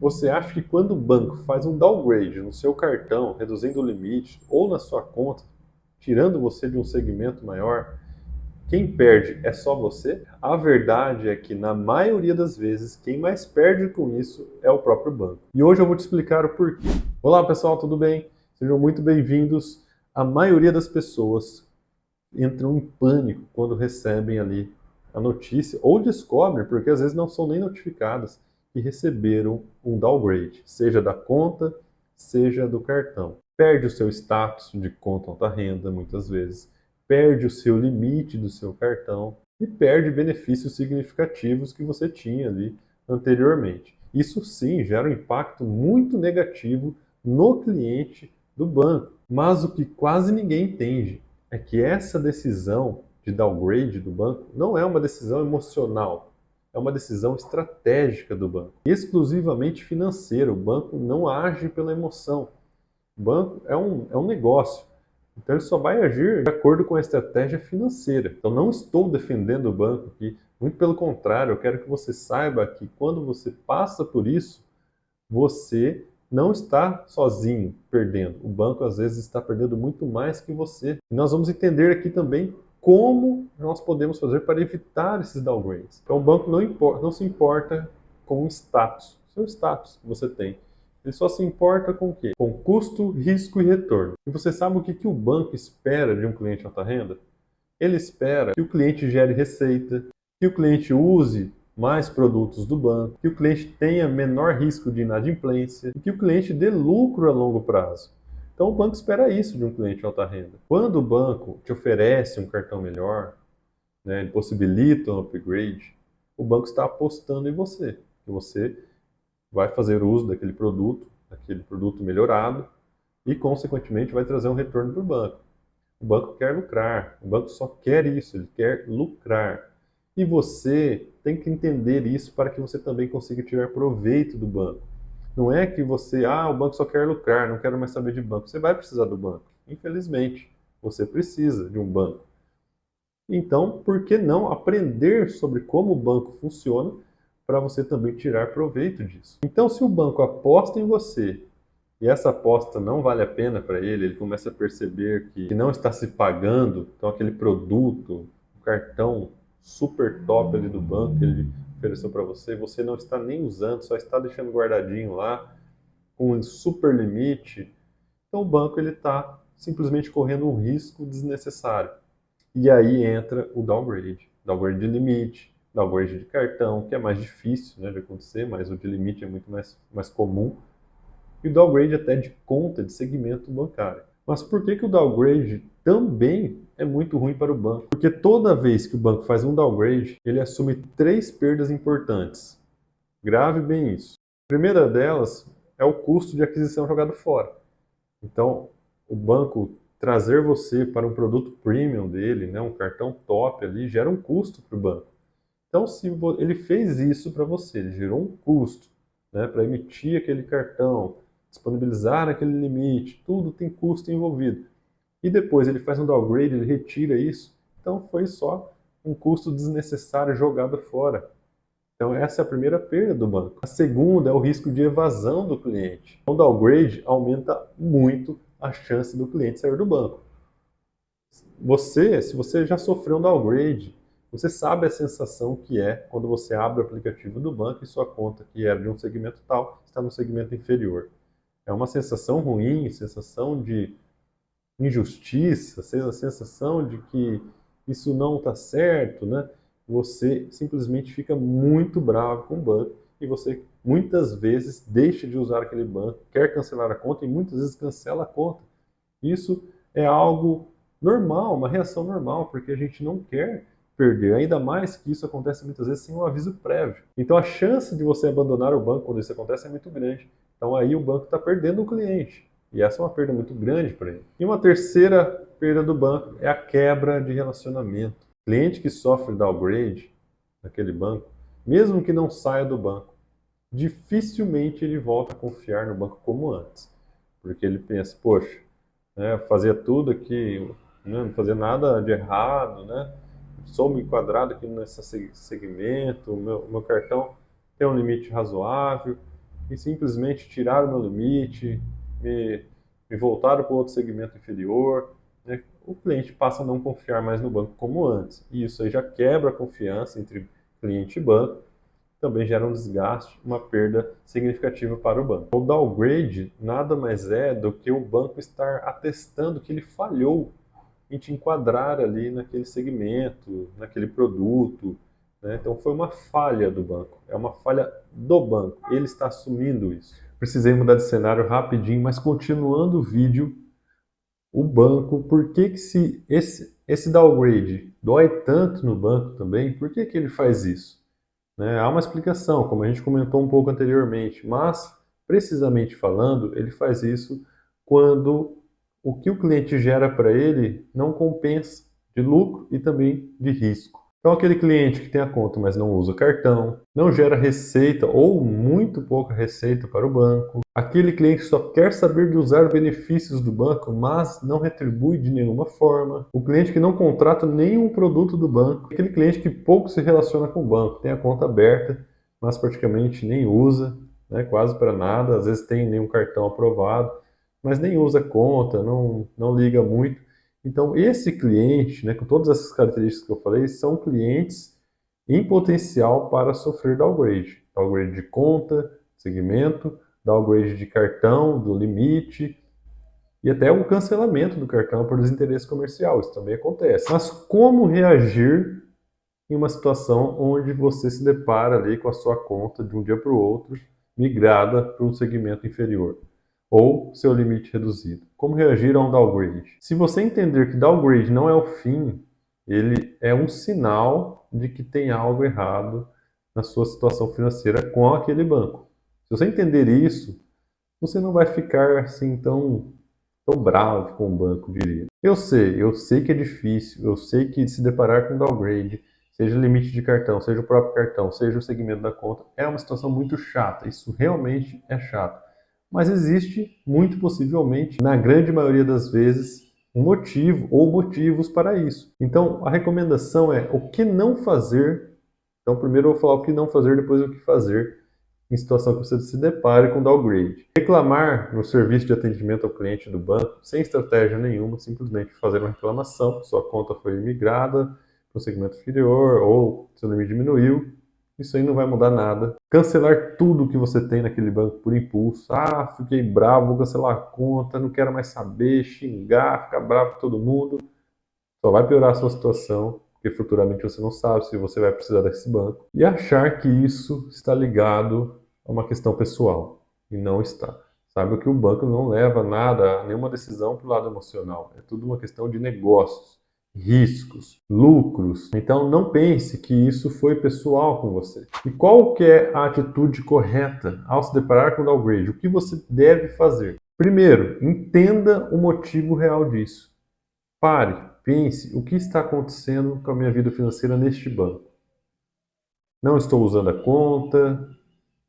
Você acha que quando o banco faz um downgrade no seu cartão, reduzindo o limite, ou na sua conta, tirando você de um segmento maior, quem perde é só você? A verdade é que, na maioria das vezes, quem mais perde com isso é o próprio banco. E hoje eu vou te explicar o porquê. Olá pessoal, tudo bem? Sejam muito bem-vindos. A maioria das pessoas entram em pânico quando recebem ali a notícia, ou descobrem, porque às vezes não são nem notificadas, que receberam um downgrade, seja da conta, seja do cartão. Perde o seu status de conta alta renda, muitas vezes, perde o seu limite do seu cartão e perde benefícios significativos que você tinha ali anteriormente. Isso sim gera um impacto muito negativo no cliente do banco. Mas o que quase ninguém entende é que essa decisão de downgrade do banco não é uma decisão emocional, é uma decisão estratégica do banco, exclusivamente financeira. O banco não age pela emoção. O banco é um negócio, então ele só vai agir de acordo com a estratégia financeira. Então não estou defendendo o banco aqui, muito pelo contrário, eu quero que você saiba que quando você passa por isso, você não está sozinho perdendo. O banco às vezes está perdendo muito mais que você. E nós vamos entender aqui também como nós podemos fazer para evitar esses downgrades. Então o banco não se importa com o status, seu status que você tem. Ele só se importa com o quê? Com custo, risco e retorno. E você sabe o que o banco espera de um cliente alta renda? Ele espera que o cliente gere receita, que o cliente use mais produtos do banco, que o cliente tenha menor risco de inadimplência e que o cliente dê lucro a longo prazo. Então o banco espera isso de um cliente alta renda. Quando o banco te oferece um cartão melhor, né, ele possibilita um upgrade, o banco está apostando em você, que você vai fazer uso daquele produto melhorado e, consequentemente, vai trazer um retorno para o banco. O banco quer lucrar, o banco só quer isso, ele quer lucrar. E você tem que entender isso para que você também consiga tirar proveito do banco. Não é que o banco só quer lucrar, não quero mais saber de banco. Você vai precisar do banco. Infelizmente, você precisa de um banco. Então, por que não aprender sobre como o banco funciona para você também tirar proveito disso? Então, se o banco aposta em você e essa aposta não vale a pena para ele, ele começa a perceber que não está se pagando, então aquele produto, o cartão super top ali do banco que ele ofereceu para você, você não está nem usando, só está deixando guardadinho lá, com um super limite, então o banco ele está simplesmente correndo um risco desnecessário. E aí entra o downgrade de limite, downgrade de cartão, que é mais difícil, né, de acontecer, mas o de limite é muito mais comum, e o downgrade até de conta de segmento bancário. Mas por que o downgrade também é muito ruim para o banco? Porque toda vez que o banco faz um downgrade, ele assume 3 perdas importantes. Grave bem isso. A primeira delas é o custo de aquisição jogado fora. Então, o banco trazer você para um produto premium dele, né, um cartão top ali, gera um custo para o banco. Então, se ele fez isso para você, ele gerou um custo, né, para emitir aquele cartão, disponibilizar aquele limite, tudo tem custo envolvido. E depois ele faz um downgrade, ele retira isso, então foi só um custo desnecessário jogado fora. Então essa é a primeira perda do banco. A segunda é o risco de evasão do cliente. O downgrade aumenta muito a chance do cliente sair do banco. Se você já sofreu um downgrade, você sabe a sensação que é quando você abre o aplicativo do banco e sua conta, que era de um segmento tal, está no segmento inferior. É uma sensação ruim, sensação de injustiça, a sensação de que isso não está certo, né? Você simplesmente fica muito bravo com o banco e você muitas vezes deixa de usar aquele banco, quer cancelar a conta e muitas vezes cancela a conta. Isso é algo normal, uma reação normal, porque a gente não quer perder, ainda mais que isso acontece muitas vezes sem um aviso prévio. Então a chance de você abandonar o banco quando isso acontece é muito grande. Então aí o banco está perdendo o cliente. E essa é uma perda muito grande para ele. E uma terceira perda do banco é a quebra de relacionamento. Cliente que sofre downgrade naquele banco, mesmo que não saia do banco, dificilmente ele volta a confiar no banco como antes. Porque ele pensa, poxa, né, fazia tudo aqui, né, não fazia nada de errado, né? Sou me enquadrado aqui nesse segmento, o meu cartão tem um limite razoável, e simplesmente tiraram meu limite, me voltaram para outro segmento inferior, né? O cliente passa a não confiar mais no banco como antes. E isso aí já quebra a confiança entre cliente e banco, também gera um desgaste, uma perda significativa para o banco. O downgrade nada mais é do que o banco estar atestando que ele falhou em te enquadrar ali naquele segmento, naquele produto, né? Então foi uma falha do banco, é uma falha do banco, ele está assumindo isso. Precisei mudar de cenário rapidinho, mas continuando o vídeo, o banco, por que que esse downgrade dói tanto no banco também? Por que que ele faz isso? Né? Há uma explicação, como a gente comentou um pouco anteriormente, mas, precisamente falando, ele faz isso quando o que o cliente gera para ele não compensa de lucro e também de risco. Então, aquele cliente que tem a conta, mas não usa cartão, não gera receita ou muito pouca receita para o banco. Aquele cliente só quer saber de usar benefícios do banco, mas não retribui de nenhuma forma. O cliente que não contrata nenhum produto do banco. Aquele cliente que pouco se relaciona com o banco, tem a conta aberta, mas praticamente nem usa, né, quase para nada. Às vezes tem nenhum cartão aprovado, mas nem usa a conta, não liga muito. Então, esse cliente, né, com todas essas características que eu falei, são clientes em potencial para sofrer downgrade. Downgrade de conta, segmento, downgrade de cartão, do limite, e até o cancelamento do cartão por desinteresse comercial. Isso também acontece. Mas como reagir em uma situação onde você se depara ali com a sua conta de um dia para o outro migrada para um segmento inferior? Ou seu limite reduzido. Como reagir a um downgrade? Se você entender que downgrade não é o fim, ele é um sinal de que tem algo errado na sua situação financeira com aquele banco. Se você entender isso, você não vai ficar assim tão bravo com o banco, diria. Eu sei que é difícil, eu sei que se deparar com downgrade, seja limite de cartão, seja o próprio cartão, seja o segmento da conta, é uma situação muito chata. Isso realmente é chato. Mas existe, muito possivelmente, na grande maioria das vezes, um motivo ou motivos para isso. Então, a recomendação é o que não fazer. Então, primeiro eu vou falar o que não fazer, depois o que fazer em situação que você se depare com downgrade. Reclamar no serviço de atendimento ao cliente do banco, sem estratégia nenhuma, simplesmente fazer uma reclamação, sua conta foi migrada para o segmento inferior ou seu limite diminuiu, isso aí não vai mudar nada. Cancelar tudo que você tem naquele banco por impulso. Ah, fiquei bravo, vou cancelar a conta, não quero mais saber, xingar, ficar bravo com todo mundo. Só vai piorar a sua situação, porque futuramente você não sabe se você vai precisar desse banco. E achar que isso está ligado a uma questão pessoal. E não está. Saiba que o banco não leva nada, nenhuma decisão para o lado emocional. É tudo uma questão de negócios, riscos, lucros. Então não pense que isso foi pessoal com você. E qual que é a atitude correta ao se deparar com o downgrade? O que você deve fazer? Primeiro, entenda o motivo real disso. Pare, pense o que está acontecendo com a minha vida financeira neste banco. Não estou usando a conta,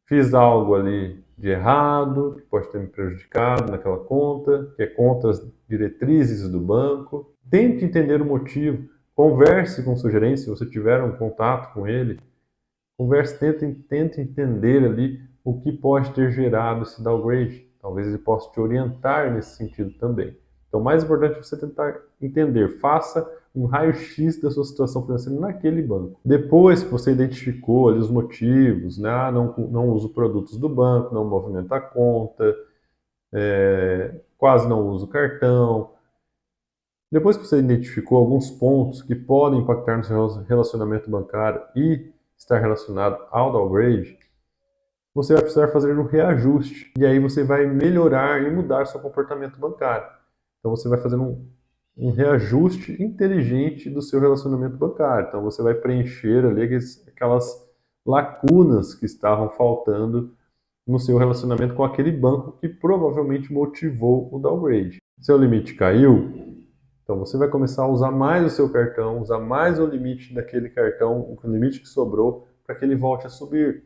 fiz algo ali de errado, que pode ter me prejudicado naquela conta, que é contra as diretrizes do banco. Tente entender o motivo, converse com o seu gerente, se você tiver um contato com ele, converse, tente entender ali o que pode ter gerado esse downgrade. Talvez ele possa te orientar nesse sentido também. Então, o mais importante é você tentar entender. Faça um raio-x da sua situação financeira naquele banco. Depois que você identificou ali os motivos, né? Não uso produtos do banco, não movimento a conta, quase não uso cartão. Depois que você identificou alguns pontos que podem impactar no seu relacionamento bancário e estar relacionado ao downgrade, você vai precisar fazer um reajuste. E aí você vai melhorar e mudar seu comportamento bancário. Então você vai fazer um reajuste inteligente do seu relacionamento bancário. Então você vai preencher ali aquelas lacunas que estavam faltando no seu relacionamento com aquele banco que provavelmente motivou o downgrade. Seu limite caiu, então você vai começar a usar mais o seu cartão, usar mais o limite daquele cartão, o limite que sobrou, para que ele volte a subir.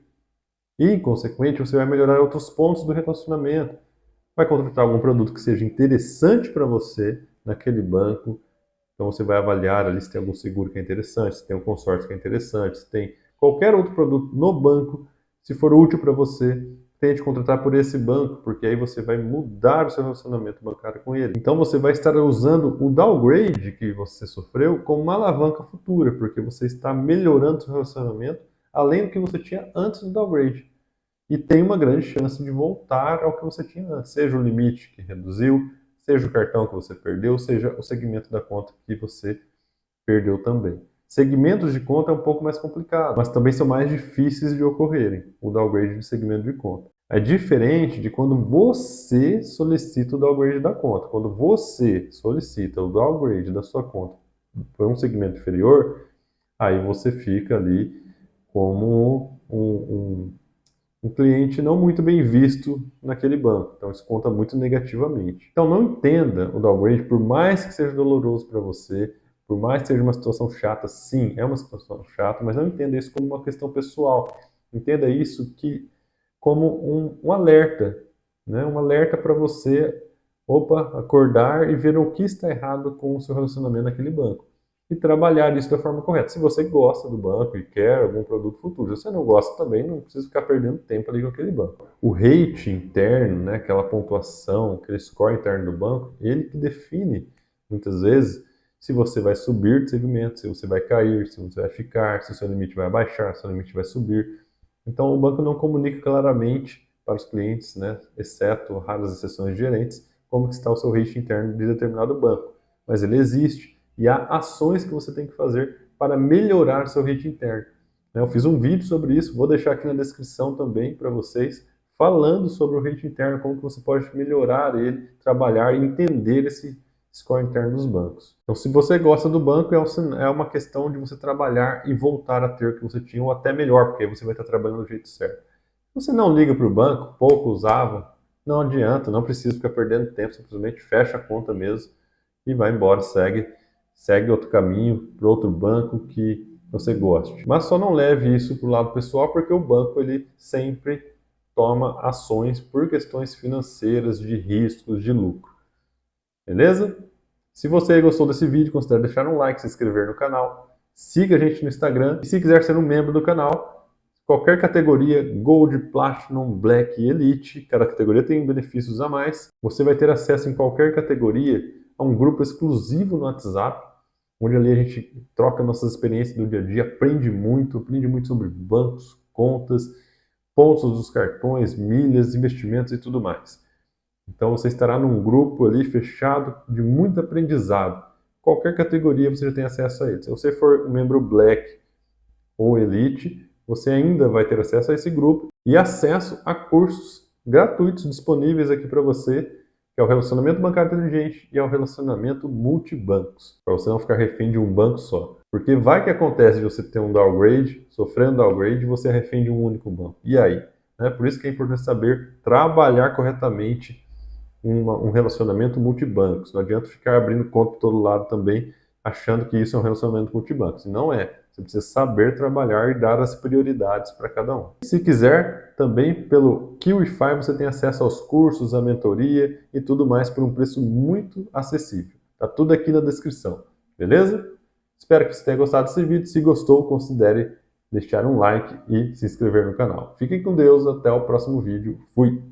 E, consequentemente, você vai melhorar outros pontos do relacionamento. Vai contratar algum produto que seja interessante para você naquele banco. Então você vai avaliar ali se tem algum seguro que é interessante, se tem um consórcio que é interessante, se tem qualquer outro produto no banco, se for útil para você, tente contratar por esse banco, porque aí você vai mudar o seu relacionamento bancário com ele. Então você vai estar usando o downgrade que você sofreu como uma alavanca futura, porque você está melhorando o seu relacionamento além do que você tinha antes do downgrade. E tem uma grande chance de voltar ao que você tinha antes, seja o limite que reduziu, seja o cartão que você perdeu, seja o segmento da conta que você perdeu também. Segmentos de conta é um pouco mais complicado, mas também são mais difíceis de ocorrerem, o downgrade de segmento de conta. É diferente de quando você solicita o downgrade da conta. Quando você solicita o downgrade da sua conta para um segmento inferior, aí você fica ali como um cliente não muito bem visto naquele banco. Então isso conta muito negativamente. Então não entenda o downgrade, por mais que seja doloroso para você, por mais que seja uma situação chata, sim, é uma situação chata, mas não entenda isso como uma questão pessoal. Entenda isso como um alerta, né? Um alerta para você, acordar e ver o que está errado com o seu relacionamento naquele banco. E trabalhar isso da forma correta. Se você gosta do banco e quer algum produto futuro, se você não gosta também, não precisa ficar perdendo tempo ali com aquele banco. O rating interno, né, aquela pontuação, aquele score interno do banco, ele que define, muitas vezes, se você vai subir de segmento, se você vai cair, se você vai ficar, se o seu limite vai baixar, se o seu limite vai subir. Então, o banco não comunica claramente para os clientes, né, exceto raras exceções de gerentes, como que está o seu rating interno de determinado banco. Mas ele existe e há ações que você tem que fazer para melhorar seu rating interno. Eu fiz um vídeo sobre isso, vou deixar aqui na descrição também para vocês, falando sobre o rating interno, como que você pode melhorar ele, trabalhar e entender esse score interno dos bancos. Então, se você gosta do banco, é uma questão de você trabalhar e voltar a ter o que você tinha, ou até melhor, porque aí você vai estar trabalhando do jeito certo. Se você não liga para o banco, pouco usava, não adianta, não precisa ficar perdendo tempo, simplesmente fecha a conta mesmo e vai embora, segue outro caminho, para outro banco que você goste. Mas só não leve isso para o lado pessoal, porque o banco ele sempre toma ações por questões financeiras, de riscos, de lucro. Beleza? Se você gostou desse vídeo, considere deixar um like, se inscrever no canal, siga a gente no Instagram e se quiser ser um membro do canal, qualquer categoria, Gold, Platinum, Black e Elite, cada categoria tem benefícios a mais, você vai ter acesso em qualquer categoria a um grupo exclusivo no WhatsApp, onde ali a gente troca nossas experiências do dia a dia, aprende muito sobre bancos, contas, pontos dos cartões, milhas, investimentos e tudo mais. Então você estará num grupo ali fechado de muito aprendizado. Qualquer categoria você já tem acesso a ele. Se você for um membro Black ou Elite, você ainda vai ter acesso a esse grupo e acesso a cursos gratuitos disponíveis aqui para você, que é o relacionamento bancário inteligente e é o relacionamento multibancos, para você não ficar refém de um banco só. Porque vai que acontece de você ter um downgrade, sofrendo downgrade, e você é refém de um único banco. E aí? Por isso que é importante saber trabalhar corretamente um relacionamento multibancos. Não adianta ficar abrindo conta por todo lado também, achando que isso é um relacionamento multibancos. Não é. Você precisa saber trabalhar e dar as prioridades para cada um. Se quiser, também pelo Kiwify você tem acesso aos cursos, à mentoria e tudo mais por um preço muito acessível. Tá tudo aqui na descrição, beleza? Espero que você tenha gostado desse vídeo. Se gostou, considere deixar um like e se inscrever no canal. Fiquem com Deus, até o próximo vídeo. Fui!